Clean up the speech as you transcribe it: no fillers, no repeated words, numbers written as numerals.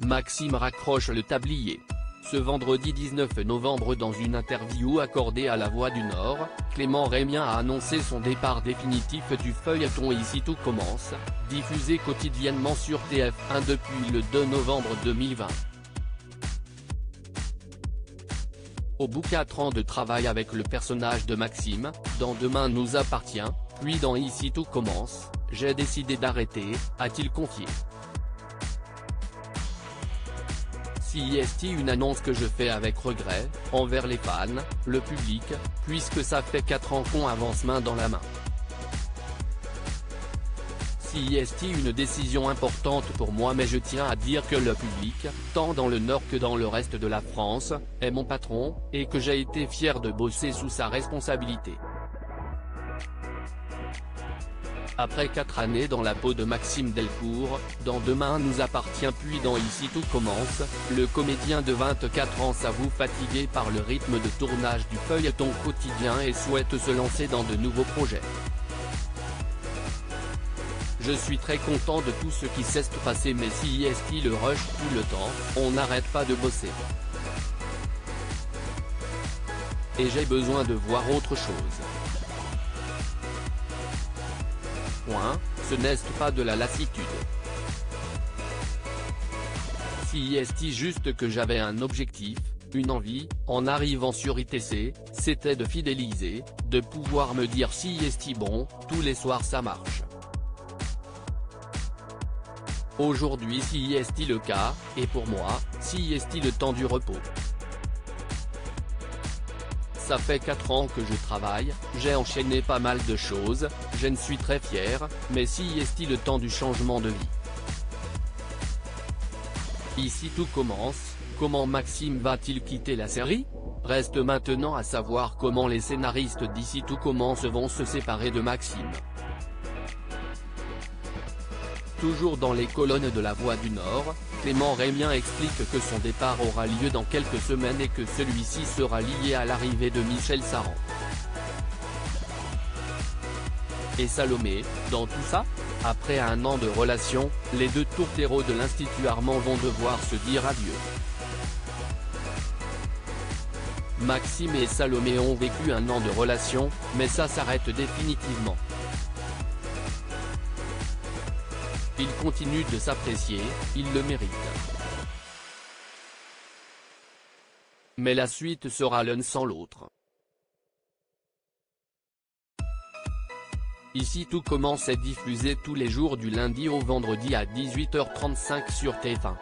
Maxime raccroche le tablier. Ce vendredi 19 novembre, dans une interview accordée à La Voix du Nord, Clément Rémien a annoncé son départ définitif du feuilleton Ici tout commence, diffusé quotidiennement sur TF1 depuis le 2 novembre 2020. Au bout 4 ans de travail avec le personnage de Maxime, dans Demain nous appartient, puis dans Ici tout commence, j'ai décidé d'arrêter, a-t-il confié. C'est une annonce que je fais avec regret, envers les fans, le public, puisque ça fait 4 ans qu'on avance main dans la main. C'est une décision importante pour moi, mais je tiens à dire que le public, tant dans le Nord que dans le reste de la France, est mon patron, et que j'ai été fier de bosser sous sa responsabilité. Après 4 années dans la peau de Maxime Delcourt, dans Demain nous appartient puis dans Ici tout commence, le comédien de 24 ans s'avoue fatigué par le rythme de tournage du feuilleton quotidien et souhaite se lancer dans de nouveaux projets. Je suis très content de tout ce qui s'est passé, mais c'est le rush tout le temps, on n'arrête pas de bosser. Et j'ai besoin de voir autre chose. Ce n'est pas de la lassitude. C'est juste que j'avais un objectif, une envie, en arrivant sur ITC, c'était de fidéliser, de pouvoir me dire c'est bon, tous les soirs ça marche. Aujourd'hui c'est le cas, et pour moi, c'est le temps du repos. Ça fait 4 ans que je travaille, j'ai enchaîné pas mal de choses, je ne suis très fier, mais c'est le temps du changement de vie. Ici tout commence, comment Maxime va-t-il quitter la série? Reste maintenant à savoir comment les scénaristes d'Ici tout commence vont se séparer de Maxime. Toujours dans les colonnes de La Voix du Nord, Clément Rémien explique que son départ aura lieu dans quelques semaines et que celui-ci sera lié à l'arrivée de Michel Saran. Et Salomé, dans tout ça? Après un an de relation, les deux tourtereaux de l'Institut Armand vont devoir se dire adieu. Maxime et Salomé ont vécu un an de relation, mais ça s'arrête définitivement. Ils continuent de s'apprécier, ils le méritent. Mais la suite sera l'un sans l'autre. Ici tout commence est diffusé tous les jours du lundi au vendredi à 18h35 sur TF1.